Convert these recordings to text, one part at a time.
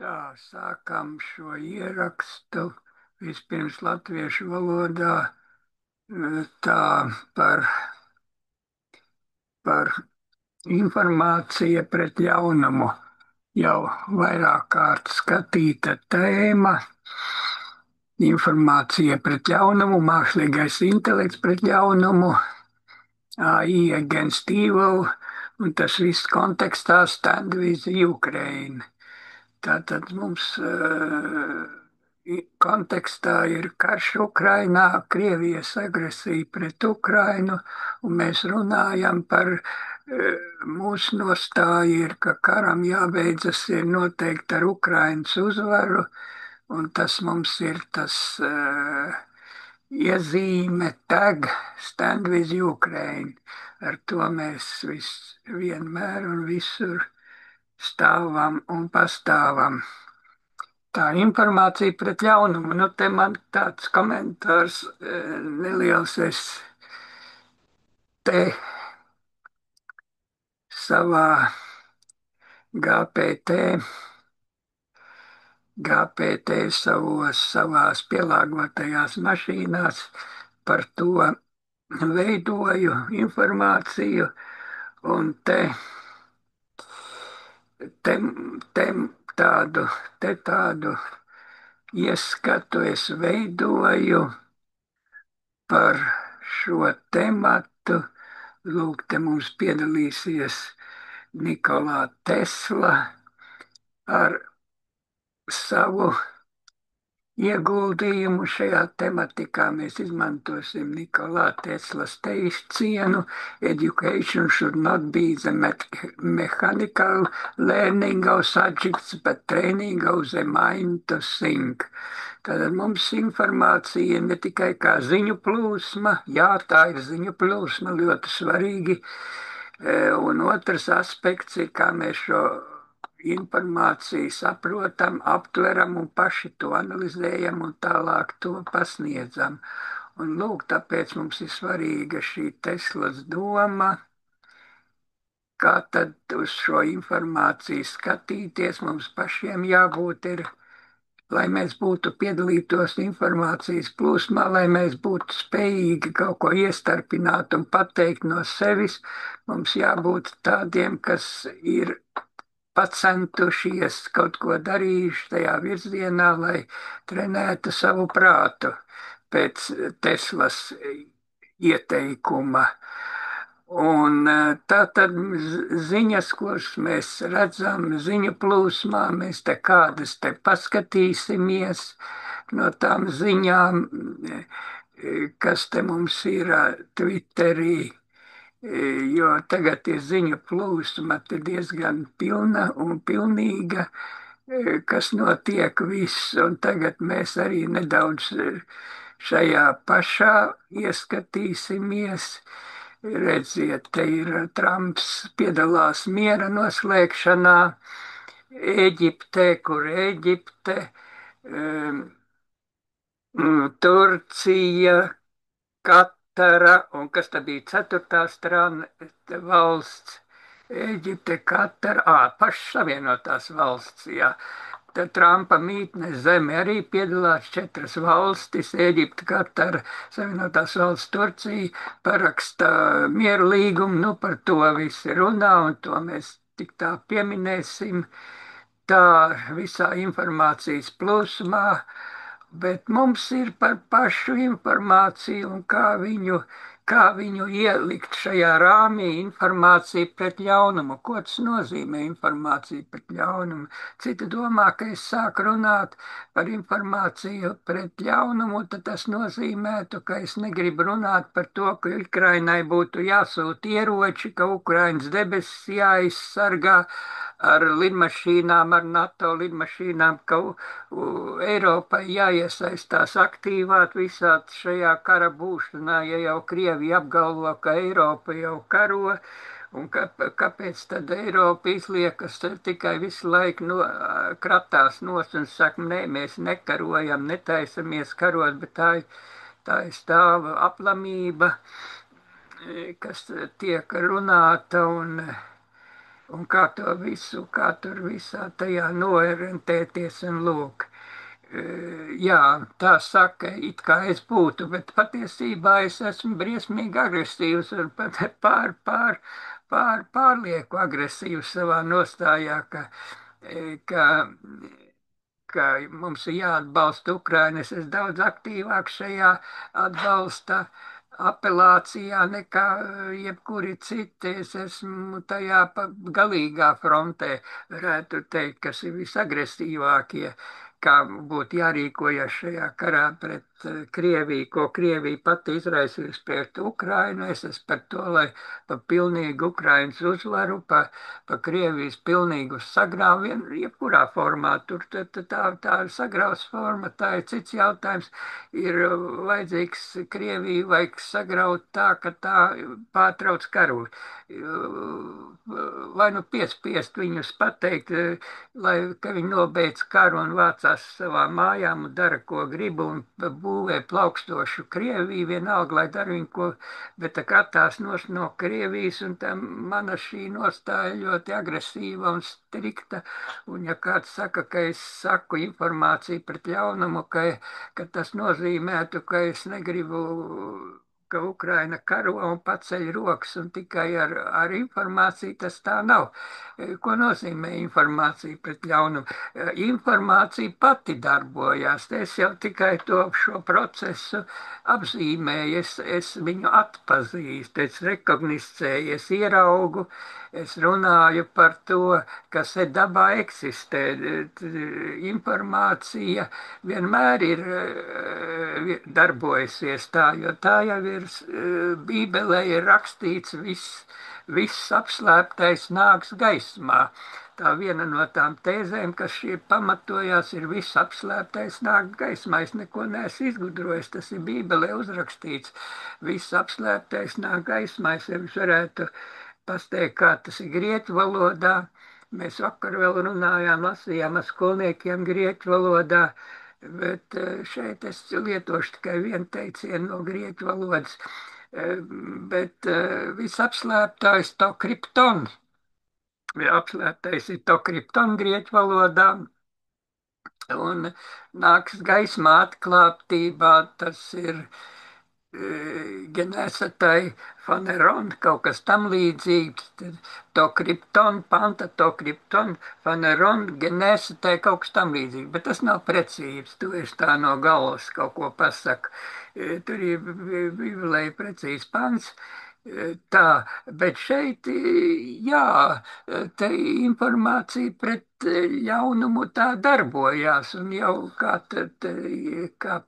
Tā, sākam šo ierakstu vispirms latviešu valodā, tā par informāciju pret ļaunumu. Jau vairāk kārt skatīta tēma. Informācija pret ļaunumu, mākslīgais intelekts pret ļaunumu, AI against evil, un tas viss kontekstā Stand with Ukraine. Tātad mums kontekstā ir karš Ukrainā, Krievijas agresija pret Ukrainu, un mēs runājam par mūsu nostāju ir, ka karam jābeidzas ir noteikti ar Ukrainas uzvaru, un tas mums ir tas iezīme tag Stand with Ukraine. Ar to mēs vienmēr un visur stāvam un pastāvam. Tā informācija pret ļaunumu, te man tāds komentārs neliels. Es te savā GPT savās pielāgotajās mašīnās par to veidoju informāciju, un te tādu ieskatu es veidoju par šo tematu. Lūk, te mums piedalīsies Nikolā Tesla ar savu ieguldījumu šajā tematikā. Mēs izmantosim Nikolā Teslas teicienu: Education should not be the mechanical learning of subjects, but training of the mind to think. Tātad mums informācija ne tikai kā ziņu plūsma, jā, tā ir ziņu plūsma, ļoti svarīgi. Un otrs aspekts ir, kā mēs šo informāciju saprotam, aptveram un paši to analizējam un tālāk to pasniedzam. Un lūk, tāpēc mums ir svarīga šī Teslas doma, kā tad uz šo informāciju skatīties. Mums pašiem jābūt ir, lai mēs piedalītos informācijas plūsmā, lai mēs būtu spējīgi kaut ko iestarpināt un pateikt no sevis, mums jābūt tādiem, kas ir pacentušies, kaut ko darījuši tajā virzienā, lai trenētu savu prātu pēc Teslas ieteikuma. Un tā tad ziņas, kuras mēs redzam ziņu plūsmā, mēs te kādas te paskatīsimies no tām ziņām, kas te mums ir Twitterī, jo tagad ir ziņu plūsma diezgan pilna un pilnīga, kas notiek viss, un tagad mēs arī nedaudz šajā pašā ieskatīsimies. Redziet, te ir Trumps piedalās miera noslēgšanā Ēģiptē, Turcija, Katara, un kas tad bija ceturtā valsts? Ēģipte, Katara, pašas Savienotās valsts, jā. Tad Trumpa mītnes zeme arī piedalās 4 valstis - Ēģipte, Katara, Savienotās valsts, Turcija, paraksta mieru līgumu. Par to visi runā, un to mēs tik tā pieminēsim. Tā visā informācijas plūsmā, bet mums ir par pašu informāciju un kā viņu ielikt šajā rāmī. Informācija pret ļaunumu. Ko tas nozīmē informācija pret ļaunumu? Citi domā, ka es sāku runāt par informāciju pret ļaunumu, tad tas nozīmētu, ka es negribu runāt par to, ka Ukrainai būtu jāsūt ieroči, ka Ukrainas debesis jāizsargā ar lidmašīnām, ar NATO lidmašīnām, ka Eiropai jāiesaistās aktīvāk visā šajā kara būšanā, ja jau Krievija apgalvo, ka Eiropa jau karo, un kāpēc tad Eiropa izliekas tikai visu laiku kratās nos un saka, nē, mēs nekarojam, netaisamies karot, bet tā ir stāva aplamība, kas tiek runāta, un un kā to visu, kā tur visā tajā noorientēties un lūk. Jā, tā saka, it kā es būtu, bet patiesībā es esmu briesmīgi agresīvs un pat pārlieku agresīvs savā nostājā, ka ka mums ir jāatbalsta Ukraina. Es esmu daudz aktīvāk šajā atbalsta apelācijā nekā jebkuri citi. Es esmu tajā galīgā frontē, varētu teikt, kas ir visagresīvākie, kā būtu jārīkojas šajā karā pret Krieviju, ko Krievija pati izraisījusi pret Ukrainu. Es esmu par to, lai pa pilnīgu Ukrainas uzvaru, pa Krievijas pilnīgu sagrāvienu, jebkurā formā. Tur tā ir sagraus forma, tā ir cits jautājums. Ir vajadzīgs Krieviju, vajag sagraut tā, ka tā pārtrauc karu. Vai nu piespiest viņus pateikt, ka viņi nobeidz karu un vācās savā mājām un dara, ko grib, un būvē plaukstošu Krieviju, vienalga, lai dara viņu, ko, bet tā katās no Krievijas, un tā mana šī nostāja ļoti agresīva un strikta, un ja kāds saka, ka es saku informāciju pret ļaunumu, ka tas nozīmētu, ka es negribu, ka Ukraina karo un paceļ rokas un tikai ar informāciju, tas tā nav. Ko nozīmē informācija pret ļaunumu? Informācija pati darbojās. Es jau tikai šo procesu apzīmēju, es viņu atpazīstu, es rekogniscēju, es ieraugu, es runāju par to, kas dabā eksistē. Informācija vienmēr ir darbojusies tā, jo tā jau ir Bībelē ir rakstīts, viss apslēptais nāks gaismā. Tā viena no tām tēzēm, kas šie pamatojās, ir viss apslēptais nāk gaismā. Es neko neesmu izgudrojis, tas ir Bībelē uzrakstīts. Viss apslēptais nāk gaismā. Es jums varētu pasteikti, kā tas ir grieķu valodā. Mēs vakar vēl runājām, lasījām ar skolniekiem grieķu valodā, bet šeit es lietošu tikai vienu teicienu no grieķu valodas. Bet visapslēptais to kripton. Apslēptais ir to kripton grieķu valodā. Un nāks gaismā atklātībā, tas ir Genesatai faneron, kaut kas tam līdzīgs, to kripton, panta, to kripton, faneron, genesatai kaut kas tam līdzīgs, bet tas nav precīzi, tu esi tā no galvas kaut ko pasaka. Tur ir Bībelē precīzi pants. Tā, bet šeit, jā, te informācija pret ļaunumu tā darbojās, un jau kā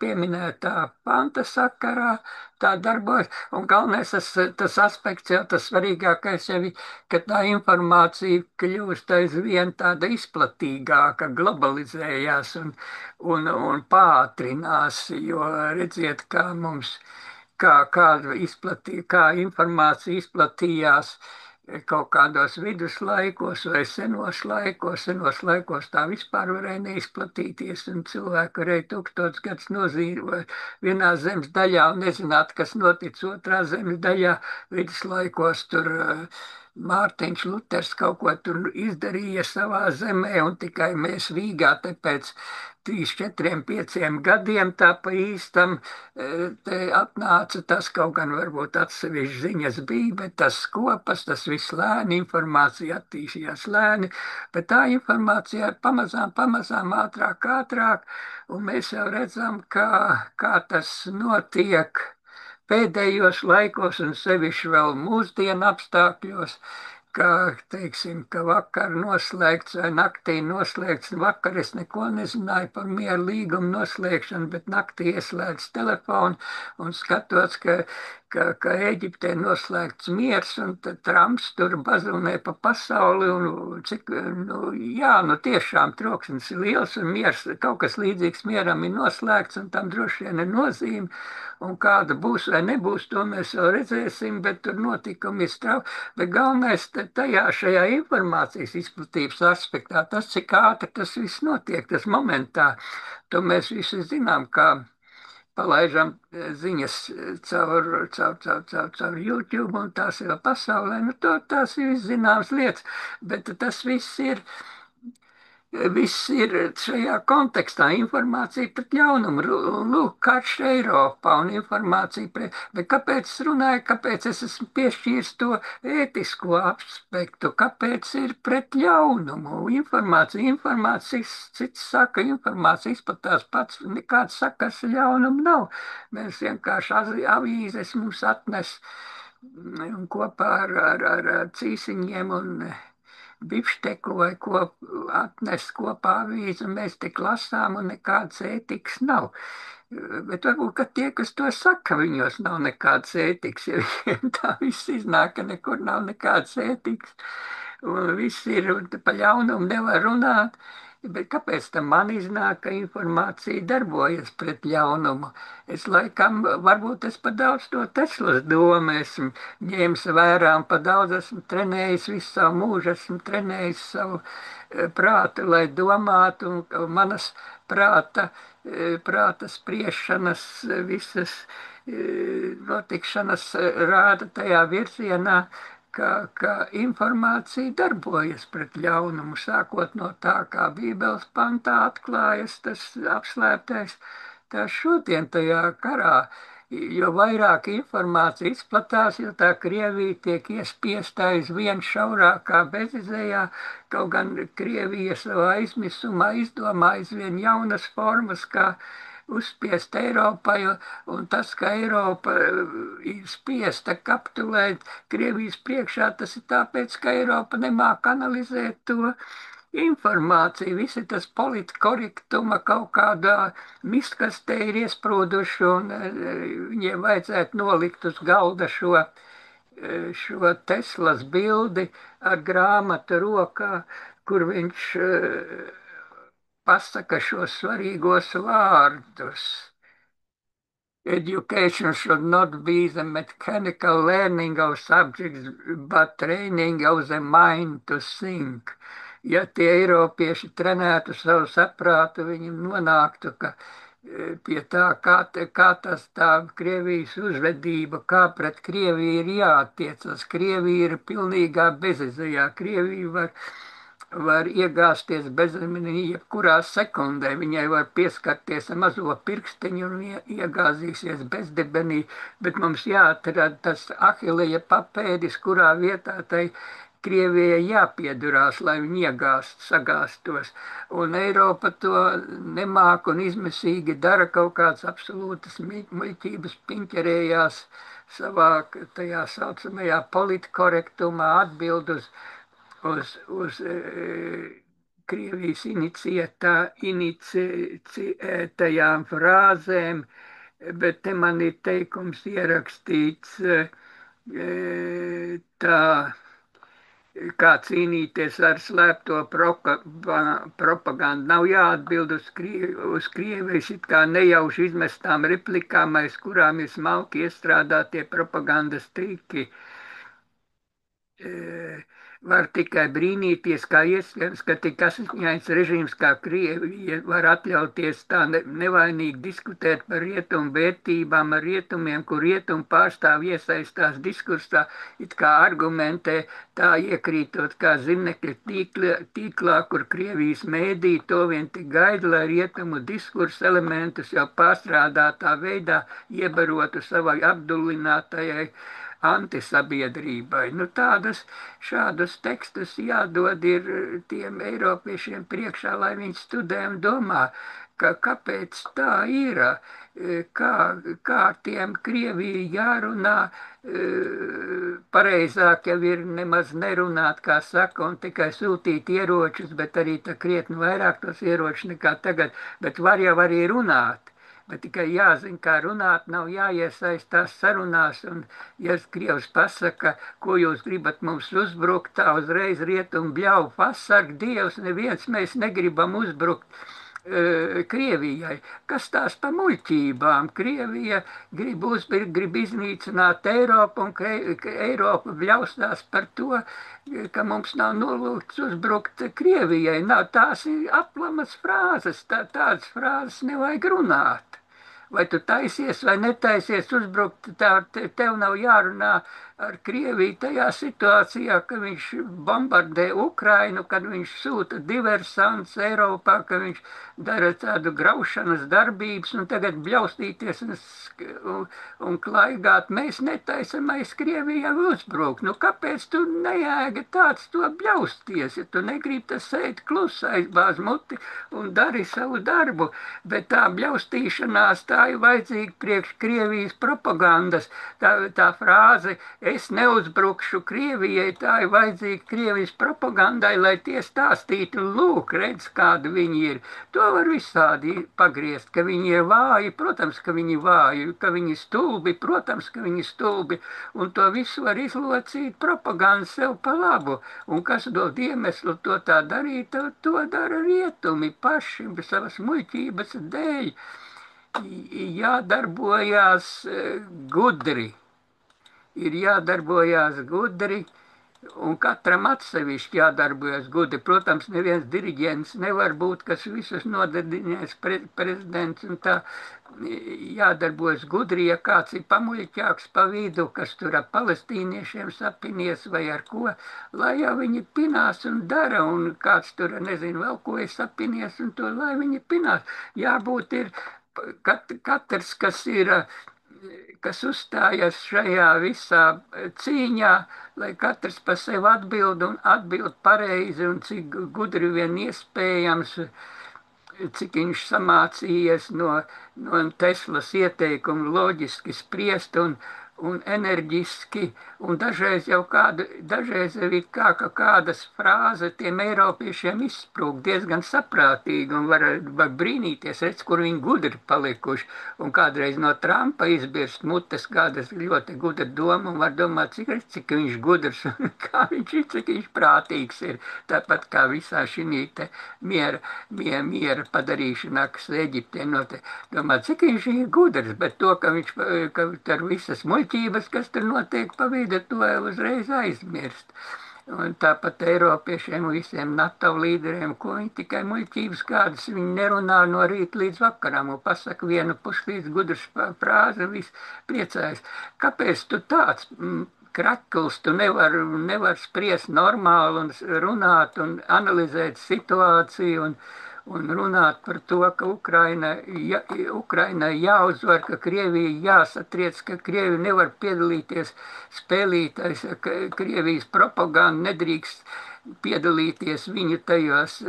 pieminētā panta sakarā, tā darbojas. Un galvenais tas aspekts, jau tas svarīgākais jau ir, ka tā informācija kļūst aizvien tāda izplatīgāka, globalizējās un pātrinās, jo redziet, kā informācija izplatījās kaut kādos viduslaikos vai senos laikos tā vispār varēja neizplatīties, un cilvēki varēja 1000 gadus nozīmēt vienā zemes daļā un nezināt, kas notic otrā zemes daļā. Viduslaikos tur Mārtiņš Luters kaut ko tur izdarīja savā zemē, un tikai mēs Rīgā te pēc 3, 4, 5 gadiem tā pa īstam te atnāca tas, kaut gan varbūt atsevišķi ziņas bija, bet tas kopas, tas viss lēni, informācija attīstījās lēni, bet tā informācija pamazām, ātrāk, un mēs jau redzam, kā tas notiek pēdējos laikos un sevišķi vēl mūsdienu apstākļos, teiksim, ka vakar noslēgts vai naktī noslēgts. Vakar es neko nezināju par mieru līgumu noslēgšanu, bet naktī ieslēdz telefonu un skatos, ka Ēģiptē noslēgts miers, un tad Trumps tur bazonē pa pasauli, un cik, tiešām troksnis ir liels, un miers, kaut kas līdzīgs mieram ir noslēgts, un tam droši vien ir nozīme, un kāda būs vai nebūs, to mēs vēl redzēsim, bet tur notikumi ir strauji. Bet galvenais šajā informācijas izplatības aspektā, tas, cik ātri tas viss notiek, tas momentā, to mēs visi zinām, kā palaižam ziņas caur YouTube, un tās ir pasaulē. Nu, tās ir zināmas lietas, bet tas viss ir šajā kontekstā. Informācija pret ļaunumu, lūk, karš Eiropā un informācija pret. Bet kāpēc es runāju, kāpēc es esmu piešķīris to ētisko aspektu, kāpēc ir pret ļaunumu? Informācijas, cits saka, informācija izplatās pats, nekāds sakars ar ļaunumu nav. Mēs vienkārši avīzes mums atnes kopā ar cīsiņiem un bifšteku vai ko atnes kopā avīzi, un mēs tik lasām, un nekādas ētikas nav. Bet varbūt, ka tie, kas to saka, viņos nav nekādas ētikas, ja viņiem tā viss iznāk, ka nekur nav nekādas ētikas, un viss ir, un pa ļaunumu nevar runāt. Bet kāpēc tam man iznāk, ka informācija darbojas pret ļaunumu? Es laikam, varbūt es par daudz to Teslas domu esmu ņēmis vērā un par daudz esmu trenējis visu savu mūžu, esmu trenējis savu prātu, lai domātu, un manas prāta spriešanas, visas notikšanas rāda tajā virzienā, ka informācija darbojas pret ļaunumu, sākot no tā, kā Bībeles pantā atklājas tas apslēptais, tā šodien tajā karā. Jo vairāk informācija izplatās, jo tā Krievija tiek iespiesta aizvien šaurākā bezizējā, kaut gan Krievija savā aizmisumā izdomā aizvien jaunas formas, kā uzspiest Eiropai, un tas, ka Eiropa ir spiesta kapitulēt Krievijas priekšā, tas ir tāpēc, ka Eiropa nemāk analizēt to informāciju. Visi tas politkorektuma kaut kādā miskastē ir iesprūduši, un viņiem vajadzētu nolikt uz galda šo Teslas bildi ar grāmatu rokā, kur viņš pasaka šos svarīgos vārdus. Education should not be the mechanical learning of subjects, but training of the mind to think. Ja tie eiropieši trenētu savu saprātu, viņi nonāktu pie tā, kā tas tā Krievijas uzvedība, kā pret Krieviju ir jāattiecas. Krievija ir pilnīgā bezizejā. Krievija var iegāzties bezzemenī jebkurā sekundē. Viņai var pieskarties ar mazo pirkstiņu un iegāzīsies bezdebenī, bet mums jāatrada tas Ahilleja papēdis, kurā vietā tai Krievijai jāpiedurās, lai viņi sagāstos. Un Eiropa to nemāk un izmisīgi dara, kaut kāds absolūtas muļķības piņķerējās savā tajā saucamajā politkorektumā atbild uz Krievijas iniciētajām frāzēm, bet te man ir teikums ierakstīts tā, kā cīnīties ar slēpto propagandu. Nav jāatbild uz Krievijas it kā nejauši izmestām replikām, aiz kurām ir smalki iestrādātie propagandas triki. Var tikai brīnīties, kā iespējams, ka tik asiņains režīms kā Krievija var atļauties tā nevainīgi diskutēt par rietumu vērtībām ar rietumiem, kur rietumu pārstāv iesaistās diskursā, it kā argumentē, tā iekrītot kā zirnekļa tīklā, kur Krievijas mēdī to vien tik gaida, lai rietumu diskursu elementus jau pārstrādātā veidā iebarotu savai apdullinātajai antisabiedrībai. Nu, šādus tekstus jādod ir tiem eiropiešiem priekšā, lai viņi studē un domā, kāpēc tā ir, kā tiem Krievija jārunā, pareizāk jau ir nemaz nerunāt, kā saka, un tikai sūtīt ieročus, bet arī tā krietni vairāk tos ieročus nekā tagad, bet var jau arī runāt. Bet tikai jāzina, kā runāt, nav jāiesaistās sarunās, un ja Krievs pasaka, ko jūs gribat mums uzbrukt, tā uzreiz rietumu bļauj, pasarg Dievs, neviens mēs negribam uzbrukt Krievijai. Kas tās pa muļķībām? Krievija grib iznīcināt Eiropu, un Eiropa bļaustās par to, ka mums nav nolūkts uzbrukt Krievijai. Nav, tās ir aplamas frāzes, tādas frāzes nevajag runāt. vai tu taisies vai netaisies uzbrukt, tev nav jārunā ar Krieviju tajā situācijā, ka viņš bombardē Ukrainu, kad viņš sūta diversants Eiropā, ka viņš dara tādu graušanas darbības un tagad bļaustīties un klaigāt. Mēs netaisamies Krievijai uzbrukt. Nu, kāpēc tu nejēgi tāds to bļausties, ja tu negribi tas sēd klusi, aizbāz muti un dari savu darbu, bet tā bļaustīšanās tā ir vajadzīga priekš Krievijas propagandas. Tā frāze es neuzbrukšu Krievijai, tā ir vajadzīga Krievijas propagandai, lai tie stāstītu, lūk, redz, kādi viņi ir. To var visādi pagriezt, ka viņi ir vāji, protams, ka viņi vāji, ka viņi stulbi, protams, ka viņi stulbi, un to visu var izlocīt propagandu sev pa labu. Un kas dod iemeslu to tā darīt, to dara rietumi paši savas muļķības dēļ. Jādarbojās gudri. Ir jādarbojās gudri, un katram atsevišķi jādarbojas gudri. Protams, neviens diriģents nevar būt, kas visus nodarbinās prezidents, un tā jādarbojas gudri, ja kāds ir pamuļķāks pa vidu, kas tur ar palestīniešiem sapinies vai ar ko, lai jau viņi pinās un dara, un kāds tur, nezinu, vēl ko ir sapinies, un to, lai viņi pinās. Jābūt ir katrs, kas uzstājas šajā visā cīņā, lai katrs par sevi atbild un atbild pareizi un cik gudri vien iespējams, cik viņš samācījies no Teslas ieteikumu loģiski spriest un enerģiski, un dažreiz jau ir kā, ka kādas frāze tiem eiropiešiem izsprūg diezgan saprātīgi, un var brīnīties, redz, kur viņi gudri palikuši, un kādreiz no Trumpa izbirst mutes kādas ļoti gudra doma, un var domāt, cik viņš gudrs, un kā viņš ir, cik viņš prātīgs ir, tāpat kā visā šī te miera padarīšanā, kas Eģiptē notiek. Domāt, cik viņš ir gudrs, bet to, ka ar visas muļķības, kas tur notiek pa vidu, to uzreiz aizmirst. Un tāpat eiropiešiem visiem NATO līderiem, ko viņi tikai muļķības kādas, viņi nerunā no rīta līdz vakaram un pasaka vienu puslīdz gudrs frāzi un viss priecājas. Kāpēc tu tāds krakls, tu nevar spriest normāli un runāt un analizēt situāciju un runāt par to, ka Ukrainai jāuzvar, ka Krievija jāsatriec, ka Krievi nevar piedalīties spēlītais, ka Krievijas propaganda nedrīkst piedalīties viņu tajos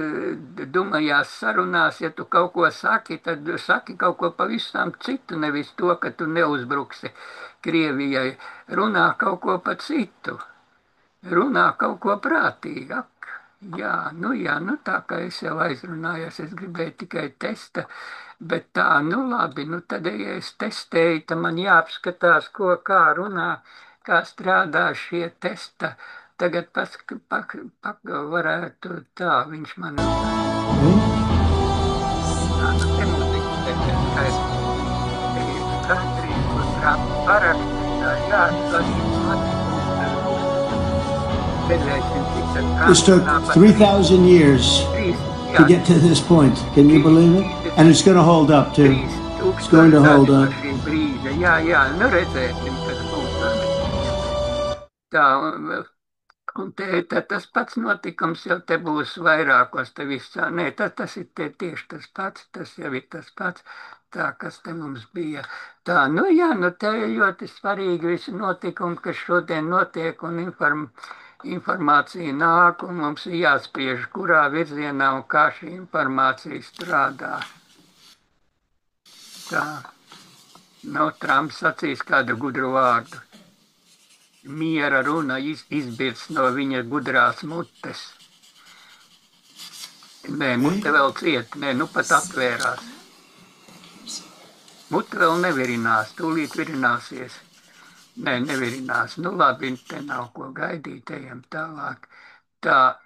dumajās sarunās. Ja tu kaut ko saki, tad saki kaut ko pavisam citu, nevis to, ka tu neuzbruksi Krievijai. Runā kaut ko pa citu. Runā kaut ko prātīgi. Jā, tā kā es jau aizrunājos, es gribēju tikai testa, bet tā, labi, tad, ja es testēju, tad man jāapskatās, kā runā, kā strādā šie testa. Tagad varētu tā, viņš man This took 3,000 years to get to this point. Can you believe it? And it's going to hold up too. It's going to hold up. Jā, redzēsim, kas būs. Tā, un tas pats notikums jau te būs vairākos, te visā. Nē, tas ir tieši tas pats, tas jau ir tas pats. Tā, kas te mums bija. Tā, te ir ļoti svarīgi visi notikumi, kas šodien notiek, un informācija nāk, un mums ir jāspriež, kurā virzienā un kā šī informācija strādā. Tā, Trumps sacīs kādu gudru vārdu. Miera runa izbirst no viņa gudrās mutes. Nē, mute vēl ciet, pat atvērās. Mute vēl nevirinās, tūlīt virināsies. Nē, nevirinās. Labi, te nav ko gaidīt, ejam tālāk. Tā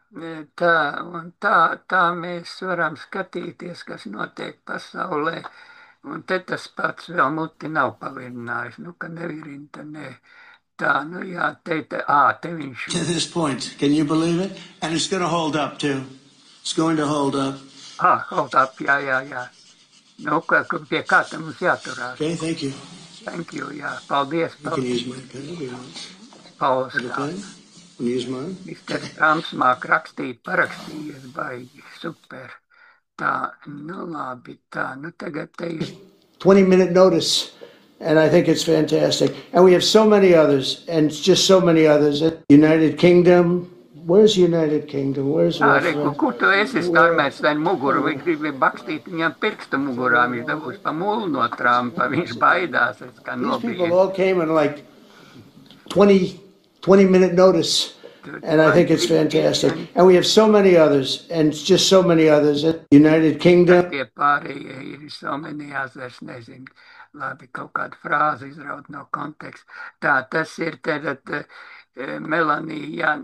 mēs varam skatīties, kas notiek pasaulē. Un te tas pats vēl muti nav pavirinājis. Ka nevirina, tad nē. Tā, te viņš. To this point, can you believe it? And it's going to hold up too. It's going to hold up. Hold up, jā. Nu, pie kā tam mums jāturās? Okay, thank you. Thank you, jā. Paldies, You can use paldies. my pen if you want. Pauls Have a pen? rāda. And use mine? Mr. Trumps māk rakstīt, parakstījies, baigi, super. Tā, nu labi, tā, nu tagad te ir 20-minute notice. And I think it's fantastic. And we have so many others, and just so many others. United Kingdom. Where's United Kingdom? Where's Arī, Russia? kur tu esi starmēts vai muguru, viņš grib bakstīt viņam pirkstu mugurā, viņš dabūs pa mulu no Trumpa, viņš baidās, es kā These people nobijies. all came in like 20-minute notice. And I think it's fantastic. And we have so many others, and just so many others. United Kingdom. Tie pārējie ir so many others, nezinu, labi, kaut kādu frāzi izraut no konteksta. Tā, tas ir tad Melanija,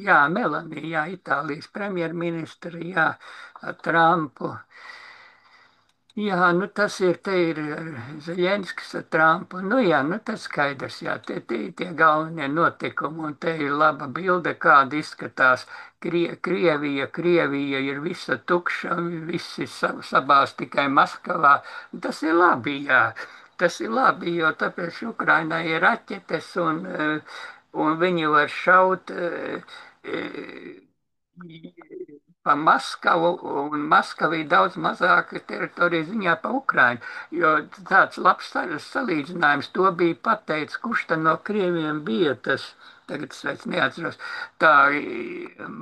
jā, Melanija, Itālijas premjerministra, jā, ar Trumpu. Jā, nu tas ir, te ir Zeļenskis ar Trumpu. Nu jā, nu tas skaidrs, jā, tie galvenie notikumi, un te ir laba bilde, kāda izskatās. Krievija ir visa tukša, visi sabās tikai Maskavā. Tas ir labi, jā. Tas ir labi, jo tāpēc Ukrainai ir raķetes, un viņi var šaut pa Maskavu, un Maskava ir daudz mazāka teritorija ziņā pa Ukrainu, jo tāds labs salīdzinājums to bija pateicis, kurš tad no Krieviem bija tas, tagad es vairs neatceros, tā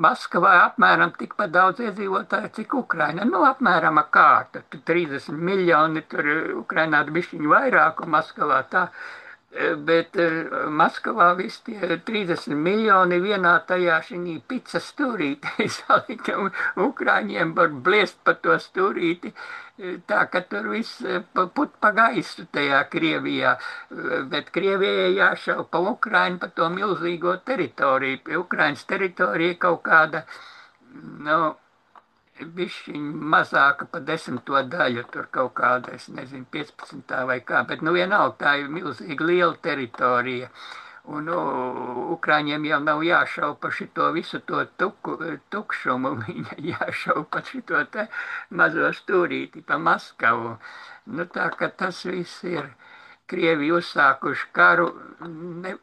Maskavā apmēram tikpat daudz iedzīvotāju, cik Ukraina, nu apmēram kārta, tur 30 miljoni, tur Ukrainā ir bišķiņu vairāk, un Maskavā tā. Bet Maskavā viss tie 30 miljoni vienā tajā šī picas stūrītī salika, un Ukraiņiem var bliest pa to stūrīti, tā ka tur viss put pa gaisu tajā Krievijā, bet Krievijai jāšauj pa Ukraiņu pa to milzīgo teritoriju, pie Ukraiņas teritorija kaut kāda, nu, bišķiņ mazāka pa 10. daļu, tur kaut kāda, es nezinu, 15. vai kā, bet nu vienalga tā ir milzīgi liela teritorija. Un Ukraiņiem jau nav jāšauj pa šito visu to tukšumu, viņa jāšauj pa šito te mazo stūrīti, pa Maskavu. Nu tā, ka tas viss ir. Krievi uzsākuši karu,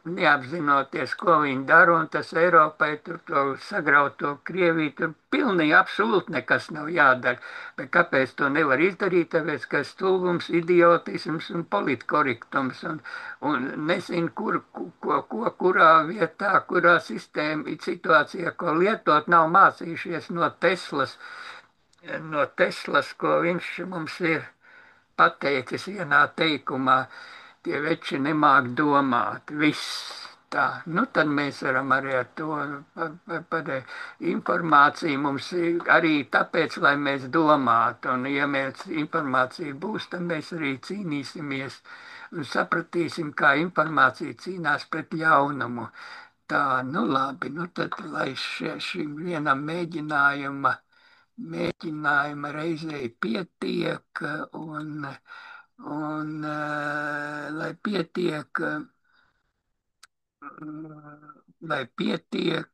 neapzinoties, ko viņi dara, un tas Eiropai tur to sagrauto Krieviju, tur pilnīgi absolūti nekas nav jādara. Bet kāpēc to nevar izdarīt? Tāpēc, ka stulbums, idiotisms un politkorektums, un nezinu, kurā vietā, kurā sistēma, situācijā, ko lietot, nav mācījušies no Teslas, ko viņš mums ir pateicis vienā teikumā. Tie veči nemāk domāt, viss tā. Nu, tad mēs varam arī ar to informāciju mums arī tāpēc, lai mēs domātu. Un, ja mēs informācija būs, tad mēs arī cīnīsimies un sapratīsim, kā informācija cīnās pret ļaunumu. Tā, nu labi, nu tad, lai šim vienam mēģinājuma reizei pietiek, un lai pietiek,